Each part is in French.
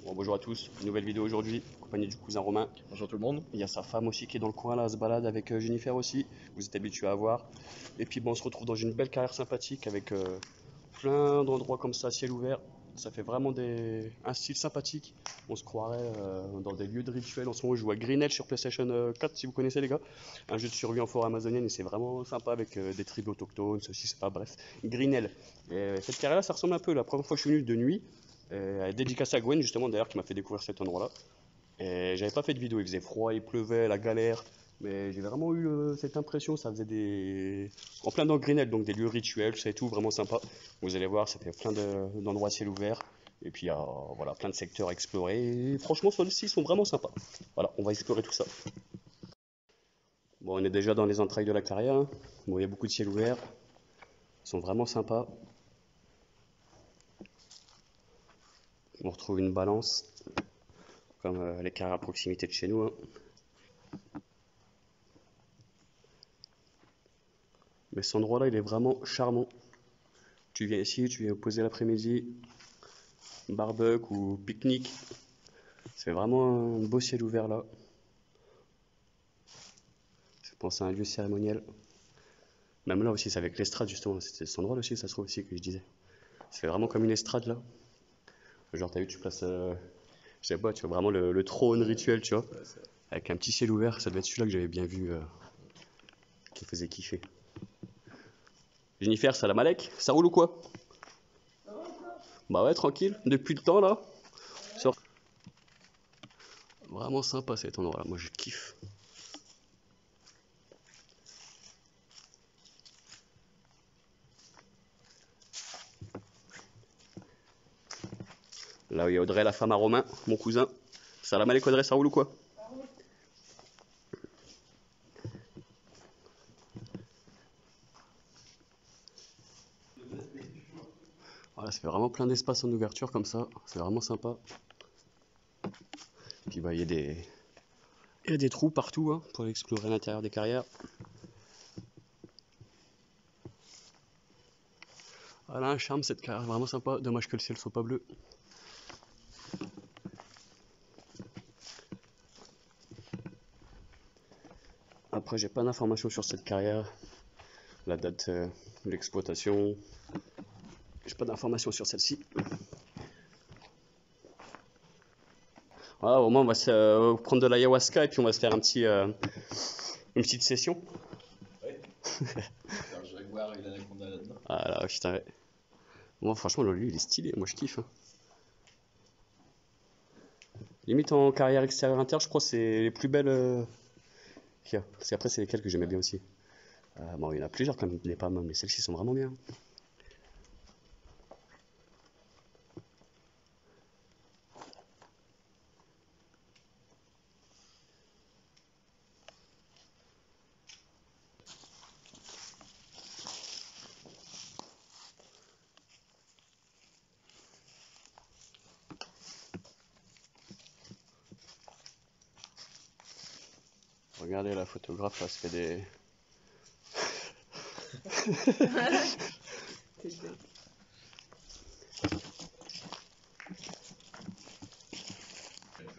Bon, bonjour à tous, nouvelle vidéo aujourd'hui, accompagné du cousin Romain. Bonjour tout le monde. Il y a sa femme aussi qui est dans le coin là, elle se balade avec Jennifer aussi, vous êtes habitués à voir. Et puis bon, on se retrouve dans une belle carrière sympathique avec plein d'endroits comme ça, ciel ouvert. Ça fait vraiment un style sympathique. On se croirait dans des lieux de rituel. En ce moment, je joue à Greenhell sur PlayStation 4, si vous connaissez les gars. Un jeu de survie en forêt amazonienne et c'est vraiment sympa avec des tribus autochtones, ceci, c'est pas bref. Greenhell. Et cette carrière-là, ça ressemble un peu. La première fois que je suis venu de nuit, dédicace à Gwen justement d'ailleurs qui m'a fait découvrir cet endroit-là. Et j'avais pas fait de vidéo, il faisait froid, il pleuvait, la galère. Mais j'ai vraiment eu cette impression, ça faisait en plein dans Greenhell, donc des lieux rituels, ça et tout, vraiment sympa. Vous allez voir, ça fait plein d'endroits à ciel ouvert. Et puis il y a voilà, plein de secteurs à explorer. Et franchement, ceux-ci sont vraiment sympas. Voilà, on va explorer tout ça. Bon, on est déjà dans les entrailles de la carrière, hein. Bon, il y a beaucoup de ciel ouvert. Ils sont vraiment sympas. On retrouve une balance, comme les carrières à proximité de chez nous, hein. Mais cet endroit-là, il est vraiment charmant. Tu viens ici, tu viens poser l'après-midi, barbecue ou pique-nique. C'est vraiment un beau ciel ouvert là. Je pense à un lieu cérémoniel. Même là aussi, c'est avec l'estrade justement. C'est cet endroit là aussi, ça se trouve aussi que je disais. C'est vraiment comme une estrade là. Genre, t'as vu, tu places, je sais pas, tu vois vraiment le trône rituel, tu vois. Avec un petit ciel ouvert, ça devait être celui-là que j'avais bien vu, qui me faisait kiffer. Jennifer, salam alek, ça roule ou quoi? Bah ouais, tranquille, depuis le temps là. Vraiment sympa cet endroit là, moi je kiffe. Là où il y a Audrey, la femme à Romain, mon cousin. Salam alek Audrey, ça roule ou quoi? Voilà, ça fait vraiment plein d'espace en ouverture comme ça, c'est vraiment sympa. Puis bah il y a des trous partout hein, pour aller explorer l'intérieur des carrières. Voilà un charme cette carrière, vraiment sympa, dommage que le ciel soit pas bleu. Après j'ai pas d'informations sur cette carrière, la date de l'exploitation, j'ai pas d'informations sur celle-ci. Voilà, au moins on va se prendre de l'ayahuasca et puis on va se faire une petite session. Ouais. Un jaguar et l'anaconda là-dedans. Ah là, putain, ouais. Moi franchement le lieu il est stylé, moi je kiffe, hein. Limite en carrière extérieure interne, je crois que c'est les plus belles qu'il y a. Parce qu'après c'est lesquelles que j'aimais bien aussi. Bon il y en a plusieurs quand même, les pas mal, mais celles-ci sont vraiment bien. Regardez la photographe là, se fait des...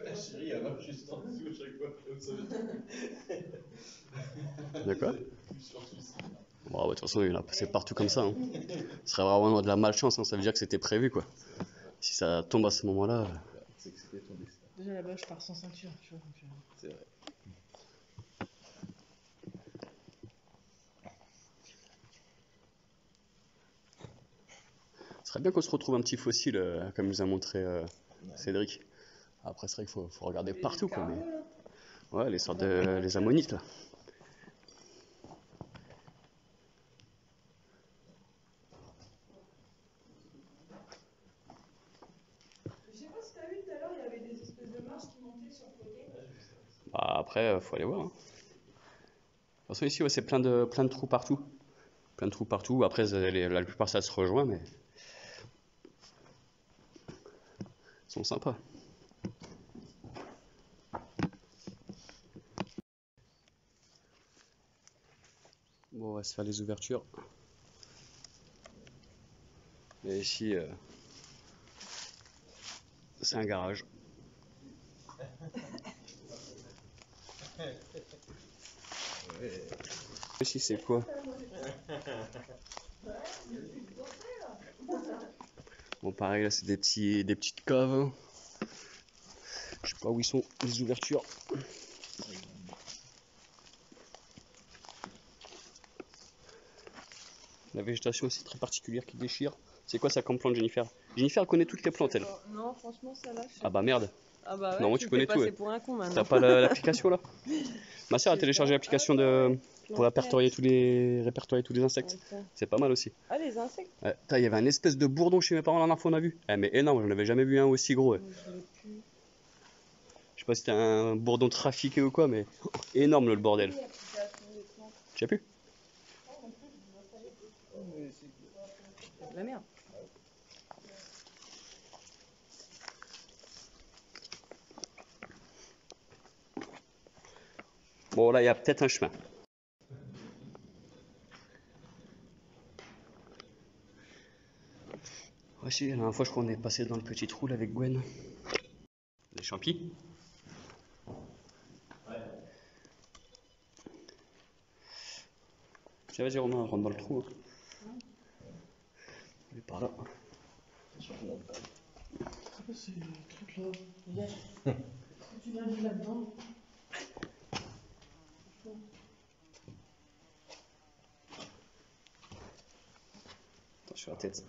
La chérie, elle va juste en dessous chaque fois, comme ça. De quoi? Bon, de toute façon, c'est partout comme ça, hein. Ce serait vraiment de la malchance, hein. Ça veut dire que c'était prévu, quoi. Si ça tombe à ce moment-là. C'est que c'était ton destin. Déjà là-bas, je pars sans ceinture, tu vois. C'est vrai. Ce serait bien qu'on se retrouve un petit fossile, comme nous a montré Cédric. Après, c'est vrai qu'il faut regarder partout, quoi. Mais... Ouais, les sortes de... les ammonites, là. Je sais pas si t'as vu tout à l'heure, il y avait des espèces de marches qui montaient sur le côté. Bah, après, faut aller voir, hein. De toute façon, ici, ouais, c'est plein de trous partout. Plein de trous partout. Après, la plupart, ça se rejoint, mais... Ils sont sympas. Bon, on va se faire les ouvertures. Et ici, c'est un garage. Ici, c'est quoi? Bon, pareil, là, c'est des petites caves, hein. Je sais pas où ils sont, les ouvertures. La végétation aussi très particulière qui déchire. C'est quoi ça comme plante, Jennifer? Jennifer, elle connaît toutes les plantes, elle. Non, franchement, ça là. Ah bah merde. Ah bah ouais, Normalement, tu tu me connais fais tout. passer Ouais. pour un con maintenant. T'as pas l'application là? Ma soeur a J'ai téléchargé pas. l'application pour répertorier tous les insectes. Attends. C'est pas mal aussi. Ah, les insectes? Ouais. Il y avait un espèce de bourdon chez mes parents la dernière fois on a vu. Eh, mais énorme, j'en avais jamais vu un aussi gros. Ouais. Je l'ai plus. Je sais pas si c'était un bourdon trafiqué ou quoi, mais énorme le bordel. Tu as pu? C'est de la merde. Bon là il y a peut-être un chemin. Ouais, si, la dernière fois je crois qu'on est passé dans le petit trou là avec Gwen. Les champis. Tiens, vas-y Romain, rentre dans le trou. Hein. Il est par là. C'est le truc là. Regarde. Est-ce que tu nages là-dedans? Attends, sur la tête.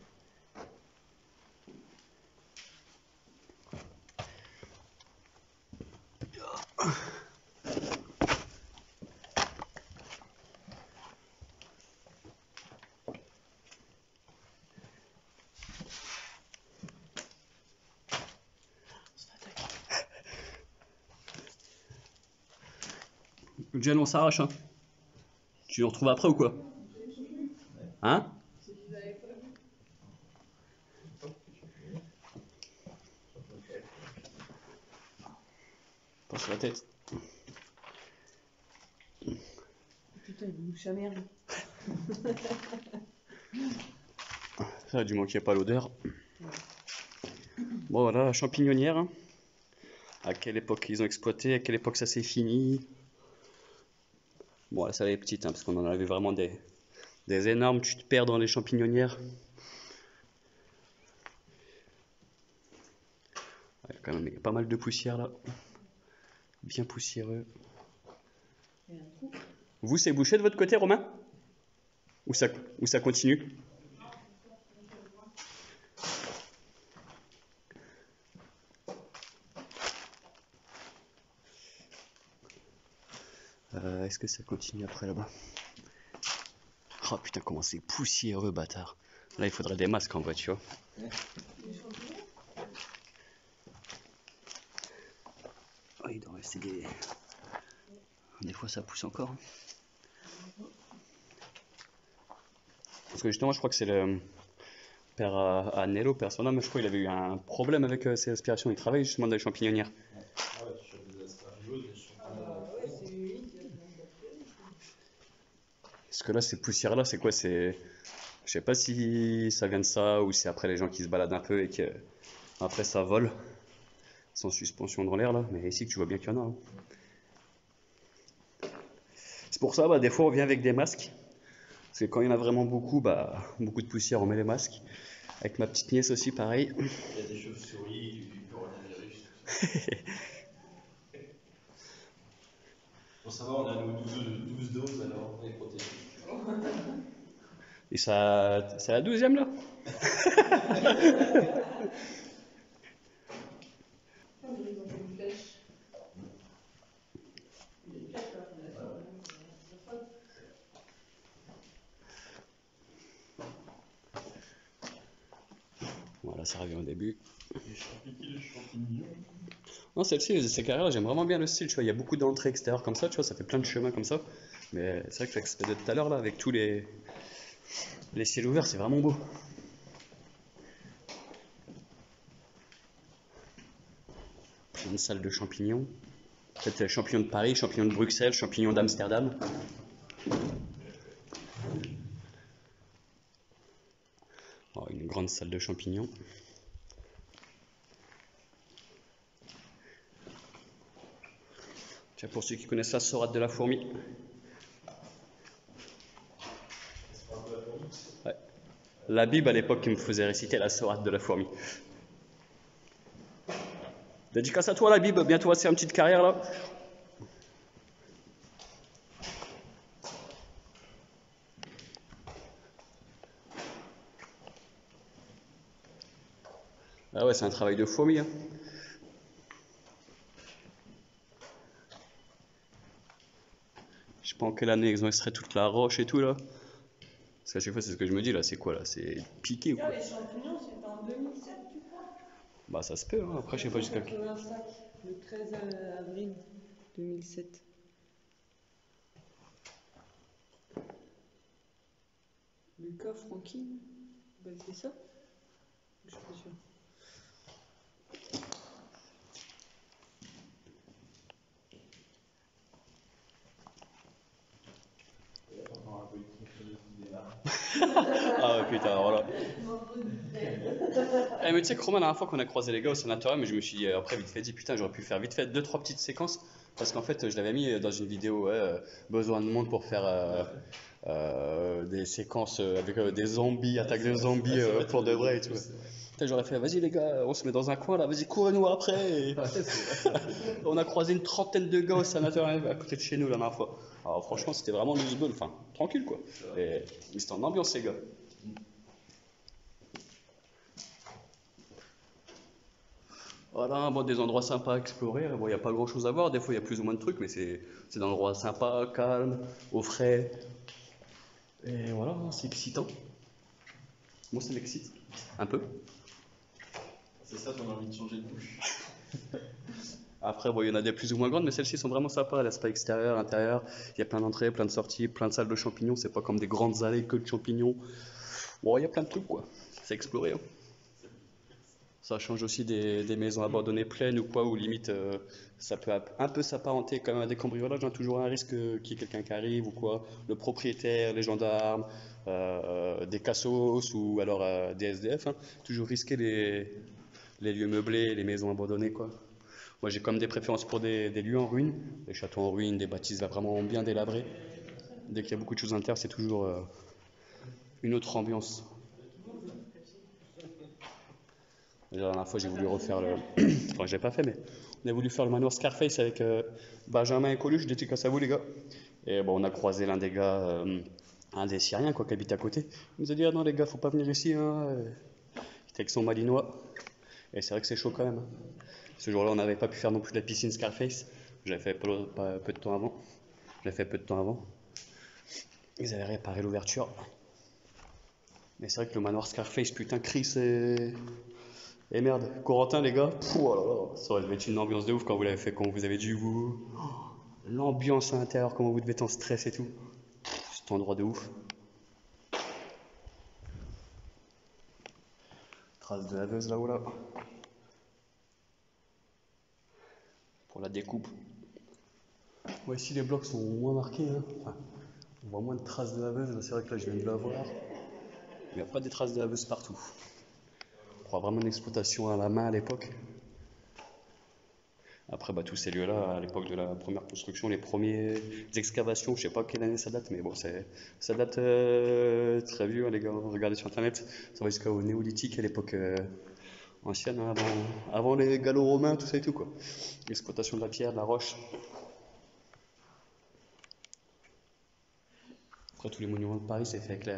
Jen, on s'arrache, hein. Tu le retrouves après ou quoi? Hein? Attends, sur la tête. Putain, il bouge sa merde. Ça, du moins qu'il n'y a pas l'odeur. Bon, voilà la champignonnière. Hein. À quelle époque ils ont exploité, à quelle époque ça s'est fini. Bon, là, ça elle est petite, hein, parce qu'on en avait vraiment des énormes. Tu te perds dans les champignonnières. Ouais, quand même, il y a pas mal de poussière là. Bien poussiéreux. Vous, c'est bouché de votre côté, Romain? Ou ça continue? Est-ce que ça continue après là-bas? Oh putain, comment c'est poussiéreux, bâtard. Là, il faudrait des masques en voiture. Oh, il doit rester des... Des fois, ça pousse encore. Parce que justement, je crois que c'est le père Anello, personnel, mais je crois qu'il avait eu un problème avec ses aspirations. Il travaille justement dans les champignonnières. Ouais, tu chopes des aspergillos, des champignons. Ouais, c'est humide. Parce que là, ces poussières-là, c'est quoi? C'est... Je sais pas si ça vient de ça ou c'est après les gens qui se baladent un peu et que après ça vole sans suspension dans l'air là. Mais ici, tu vois bien qu'il y en a. Hein. C'est pour ça, bah, des fois, on vient avec des masques. Parce que quand il y en a vraiment beaucoup, bah, beaucoup de poussière, on met les masques. Avec ma petite nièce aussi, pareil. Il y a des chauves-souris, du coronavirus. Pour savoir, on a nos 12 doses, alors on est protégé. Et ça, c'est la 12e là? Voilà, ça revient au début. Les champignons. Non, celle-ci, ces carrières-là, j'aime vraiment bien le style. Tu vois, il y a beaucoup d'entrées extérieures comme ça, tu vois, ça fait plein de chemins comme ça. Mais c'est vrai que l'expert de tout à l'heure là, avec tous les ciels ouverts, c'est vraiment beau. Plein de salles de champignons. Peut-être champignons de Paris, champignons de Bruxelles, champignons d'Amsterdam. Oh, une grande salle de champignons. Tiens, pour ceux qui connaissent la sourate de la fourmi. Ouais. La Bible à l'époque qui me faisait réciter la sourate de la fourmi. Dédicace à toi la Bible, bientôt c'est une petite carrière là. Ah ouais, c'est un travail de fourmi. Hein. Je sais pas en quelle année ils ont extrait toute la roche et tout là. Parce qu'à chaque fois c'est ce que je me dis là, c'est quoi là? C'est piqué ou quoi? Les champignons, c'était en 2007, tu crois? Bah ça se peut, hein. Après je sais pas jusqu'à... 85, le 13 avril 2007. Lucas Franklin, bah, c'est ça? Je suis pas sûr. Ah ouais putain, alors là. Eh, mais tu sais que Romain, la dernière fois qu'on a croisé les gars au sanatorium, je me suis dit, après vite fait dit putain j'aurais pu faire vite fait 2-3 petites séquences parce qu'en fait je l'avais mis dans une vidéo ouais, besoin de monde pour faire des séquences avec des zombies, attaque de zombies pour de vrai et tout. Putain, j'aurais fait vas-y les gars, on se met dans un coin là, vas-y courez-nous après. Et on a croisé une trentaine de gars au sanatorium à côté de chez nous la dernière fois. Alors franchement c'était vraiment loose ball, enfin tranquille quoi. Et c'était en ambiance les gars. Voilà, bon, des endroits sympas à explorer. Bon, il n'y a pas grand chose à voir, des fois il y a plus ou moins de trucs, mais c'est des endroits sympas, calmes, au frais. Et voilà, c'est excitant. Moi, ça m'excite. Un peu. C'est ça ton envie de changer de bouche. Après, bon, il y en a des plus ou moins grandes, mais celles-ci sont vraiment sympas. L'aspect extérieur, intérieur, il y a plein d'entrées, plein de sorties, plein de salles de champignons. C'est pas comme des grandes allées que de champignons. Bon, il y a plein de trucs, quoi. C'est exploré. Hein. Ça change aussi des maisons abandonnées pleines ou quoi, où limite ça peut un peu s'apparenter quand même à des cambriolages, hein, toujours un risque qu'il y ait quelqu'un qui arrive ou quoi, le propriétaire, les gendarmes, des cassos ou alors des SDF, hein, toujours risquer les lieux meublés, les maisons abandonnées quoi. Moi j'ai quand même des préférences pour des lieux en ruine, des châteaux en ruine, des bâtisses vraiment bien délabrées. Dès qu'il y a beaucoup de choses à l'intérieur, c'est toujours une autre ambiance. La dernière fois, j'ai voulu refaire le. Enfin, je l'ai pas fait, mais on a voulu faire le manoir Scarface avec Benjamin et Coluche, dédicace à vous, les gars. Et bon, on a croisé l'un des gars, un des Syriens, quoi, qui habite à côté. Il nous a dit, ah non, les gars, faut pas venir ici, hein. Il était avec son malinois. Et c'est vrai que c'est chaud quand même. Hein. Ce jour-là, on n'avait pas pu faire non plus la piscine Scarface. J'avais fait peu de temps avant. J'avais fait peu de temps avant. Ils avaient réparé l'ouverture. Mais c'est vrai que le manoir Scarface, putain, Chris et merde, Corentin les gars, oh là là, ça aurait dû être une ambiance de ouf quand vous l'avez fait, quand vous avez dû vous... L'ambiance à l'intérieur, comment vous devez être en stress et tout. Cet endroit de ouf. Trace de laveuse là-haut là. Pour la découpe. Ouais, ici les blocs sont moins marqués. Hein. Enfin, on voit moins de traces de laveuse, c'est vrai que là je viens de la voir. Il n'y a pas des traces de laveuse partout. On croit vraiment une exploitation à la main à l'époque. Après, bah, tous ces lieux-là, à l'époque de la première construction, les premières excavations, je sais pas quelle année ça date, mais bon, ça date très vieux, hein, les gars. Regardez sur internet, ça va jusqu'au néolithique, à l'époque ancienne, hein, avant les gallo-romains, tout ça et tout, quoi. L'exploitation de la pierre, de la roche. Après, tous les monuments de Paris, c'est fait avec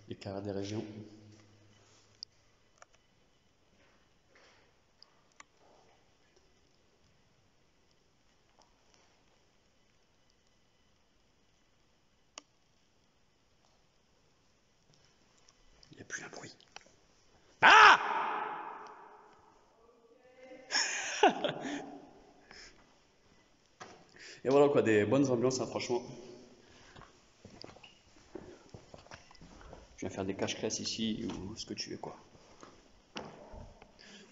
les carrières des régions. Il n'y a plus un bruit. Ah! Et voilà quoi, des bonnes ambiances, hein, franchement. Je viens faire des cache-classes ici, ou ce que tu veux, quoi.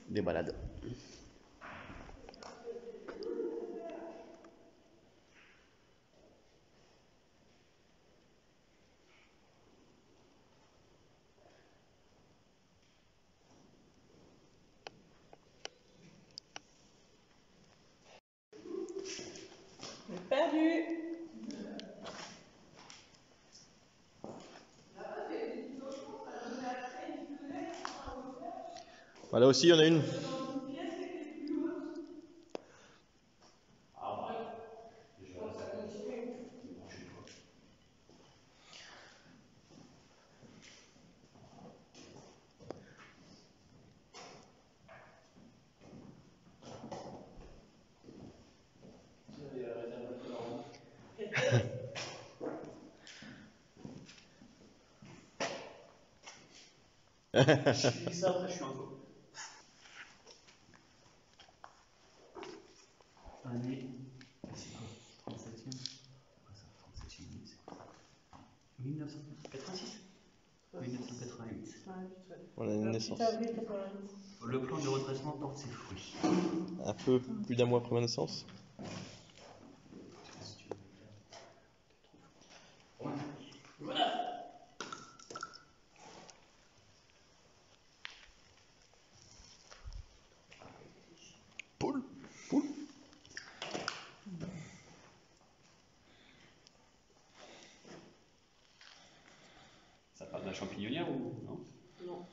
Des balades. Salut. Bah, là aussi, il y en a une. Je dis ça, après je suis un faux. Année, c'est quoi? 37e? Quoi ça? 37e, c'est quoi? 1986? 1988. On a une naissance. Le plan de redressement porte ses fruits. Un peu plus d'un mois après ma naissance. Poule. Poule. Ça parle de la champignonnière ou non? Non.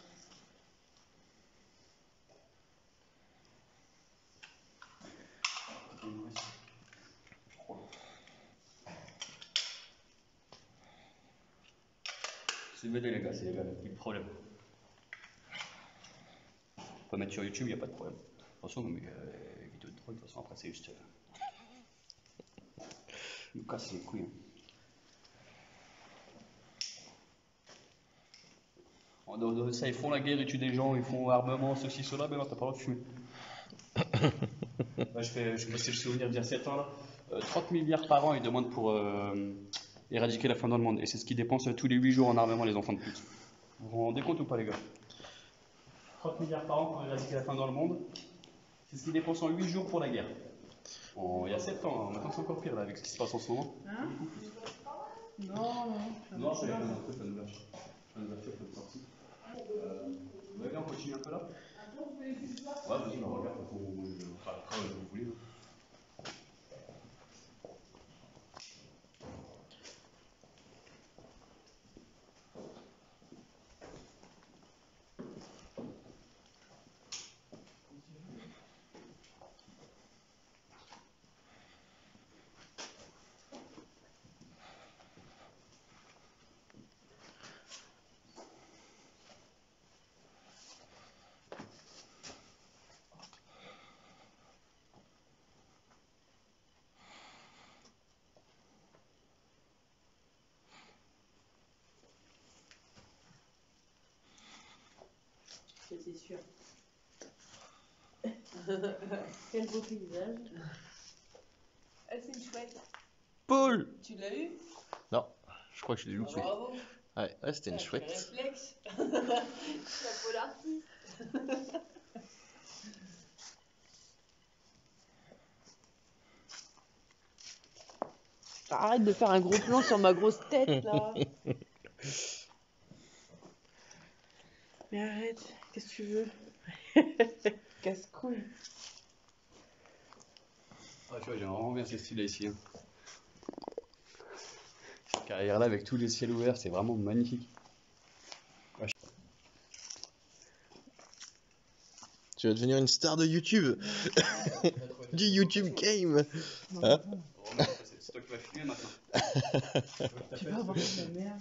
C'est BD les gars, c'est pas de problème. On peut mettre sur YouTube, il n'y a pas de problème. De toute façon, mais les vidéos de drogue, de toute façon, après c'est juste. Nous casse les couilles. En dehors de ça, ils font la guerre, ils tuent des gens, ils font armement, ceci, cela, mais non, t'as pas le droit de fumer. Moi, je me suis le souvenir d'il y a 7 ans là. 30 milliards par an, ils demandent pour éradiquer la faim dans le monde. Et c'est ce qu'ils dépensent tous les 8 jours en armement, les enfants de pute. Vous vous rendez compte ou pas, les gars? 30 milliards par an pour éradiquer la faim dans le monde. C'est ce qu'ils dépensent en 8 jours pour la guerre. Il y a 7 ans, hein. Maintenant c'est encore pire là, avec ce qui se passe en ce moment. Hein? Non, non. Non, c'est la fin d'un truc, la nouvelle de sortie. Vous voulez bien, on continue un peu là? Ouais, vas-y, on regarde, on fera après, vous voulez. C'est sûr. Quel beau paysage. Ah, c'est une chouette. Poule. Tu l'as eu? Non, je crois que je l'ai loupé. Bravo. Ouais, c'était une Ah, chouette. quel réflexe. Chapeau l'artiste. Arrête de faire un gros plan sur ma grosse tête là. Mais arrête, qu'est-ce que tu veux? Casse-couille. Ah, tu vois, j'aime vraiment bien ce style-là ici. Hein. Cette carrière-là avec tous les ciels ouverts, c'est vraiment magnifique. Ouais, Tu vas devenir une star de YouTube. Du YouTube Game. Hein? c'est toi qui vas filmer maintenant. Tu vas avoir ta mère.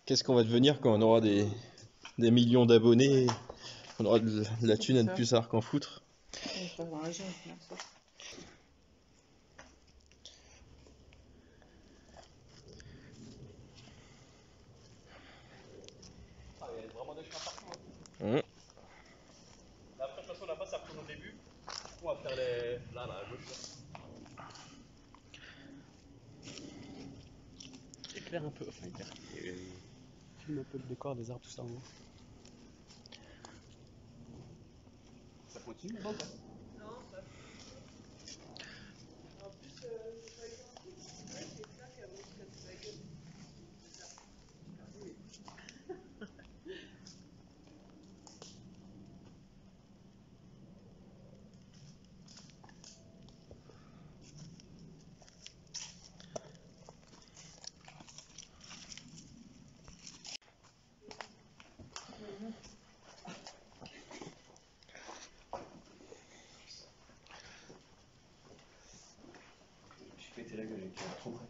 Qu'est-ce qu'on va devenir quand on aura des millions d'abonnés? On aura de la thune à ne plus savoir qu'en foutre. Je vais avoir un genre, ça. Ah, il y a vraiment des chemins partout. Hein. Mmh. Là, après, de toute façon, là-bas, ça prend au début. On va faire les. Là, à gauche. Là. Éclaire un peu, enfin, éclaire. Filme un peu le décor des arbres, tout ça en haut. Ça continue là-bas ou pas? Non, ça. En plus, je travaille sur un truc, c'est ça qui a voulu se casser la gueule. C'est ça. pété la gueule avec trop près.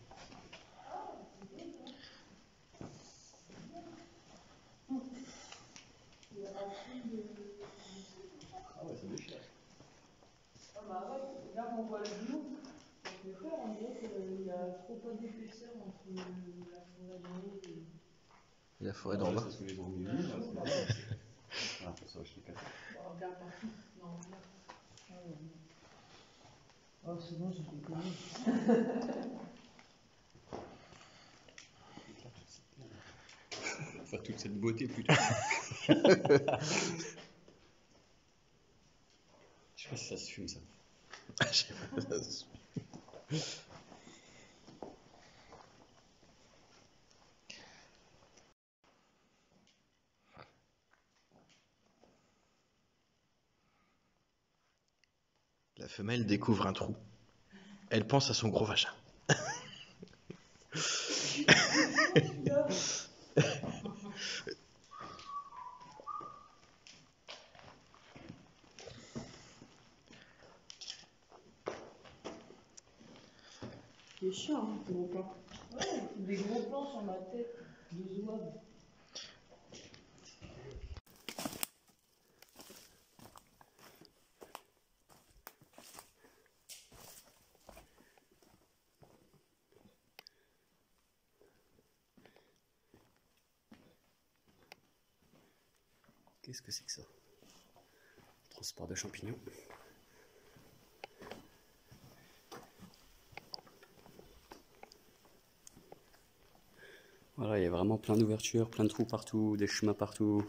Ah ouais, ça déchire. Ah bah ouais, regarde, on voit le bout. Avec mes frères, on dirait qu'il y a trop peu d'épaisseur entre la forêt d'en haut et... La forêt d'en bas. Parce que les ont mis là, c'est... Ah, pour ça, je l'ai cassé. Bon, regarde partout. Non, regarde. Ah ouais, non. Oh, c'est bon, j'ai déconné. Enfin, toute cette beauté plutôt. Je sais pas si ça se fume ça. Je sais pas, ça se- La femelle découvre un trou. Elle pense à son gros vagin. C'est chiant, hein, ce gros plan. Ouais, des gros plans sur ma tête de zouave. Qu'est-ce que c'est que ça? Transport de champignons. Voilà, il y a vraiment plein d'ouvertures, plein de trous partout, des chemins partout.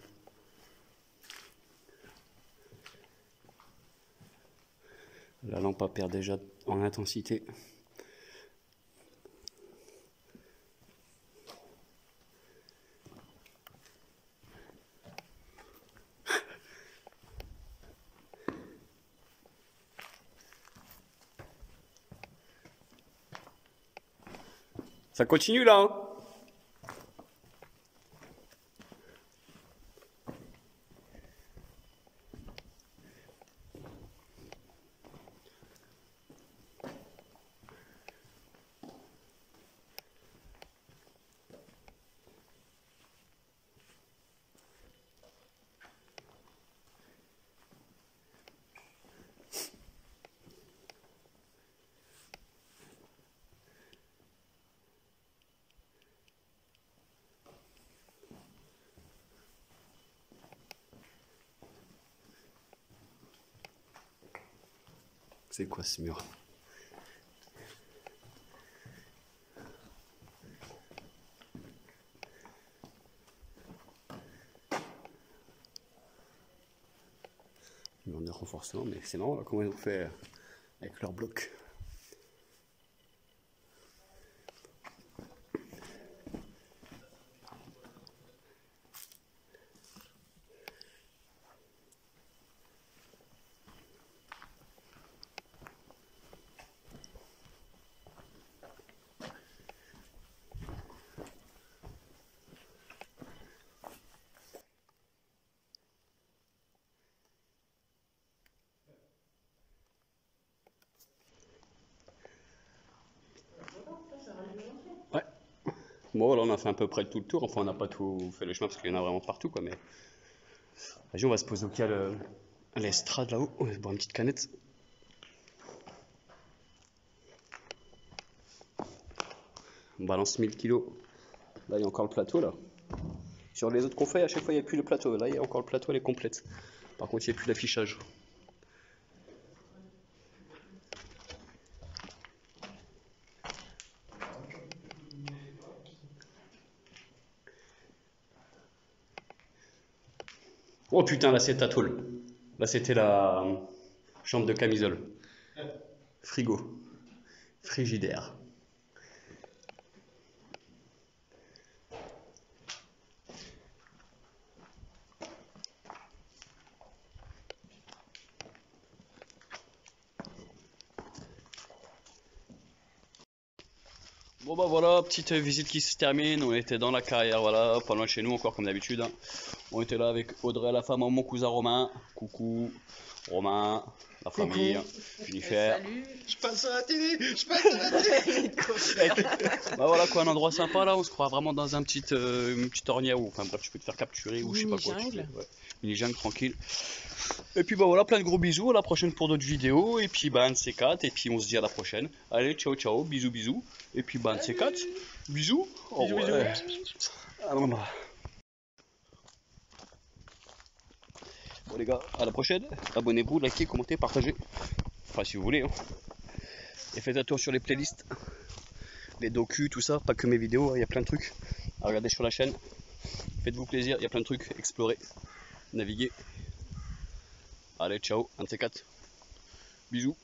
La lampe perd déjà en intensité. Ça continue là, hein? C'est quoi ce mur? Mur de renforcement, mais c'est marrant là, comment ils ont fait avec leurs blocs. Ouais. Bon, voilà, on a fait à peu près tout le tour. Enfin, on n'a pas tout fait le chemin parce qu'il y en a vraiment partout, quoi. Mais vas-y, on va se poser au cal à l'estrade là-haut. On va se boire une petite canette. On balance 1000 kilos. Là, il y a encore le plateau là. Sur les autres qu'on fait, à chaque fois, il n'y a plus le plateau. Là, il y a encore le plateau, elle est complète. Par contre, il n'y a plus d'affichage. Oh putain, là c'est ta tôle. Là c'était la chambre de camisole. Frigo. Frigidaire. Bon bah voilà, petite visite qui se termine. On était dans la carrière, voilà, pas loin de chez nous encore comme d'habitude, hein. On était là avec Audrey, la femme, mon cousin Romain. Coucou. Romain, la famille, Jennifer. Salut. Je passe à la télé, je passe à la télé. Bah voilà quoi, un endroit sympa là, on se croit vraiment dans une petite ornière où, enfin bref, tu peux te faire capturer ou je sais pas quoi. Mini-jungle. Ouais. Mini-jungle tranquille. Et puis bah voilà, plein de gros bisous, à la prochaine pour d'autres vidéos, et puis bah un de ces quatre, et puis on se dit à la prochaine. Allez, ciao ciao, bisous bisous, et puis bah un de ces quatre, bisous. Au Bisous, revoir. bisous. Ah, bon, bah. Bon les gars, à la prochaine, abonnez-vous, likez, commentez, partagez, enfin si vous voulez, hein. Et faites attention sur les playlists, les docus, tout ça, pas que mes vidéos, il y a plein de trucs à regarder sur la chaîne. Faites-vous plaisir, il y a plein de trucs, explorez, naviguez. Allez, ciao, un de ces quatre. Bisous.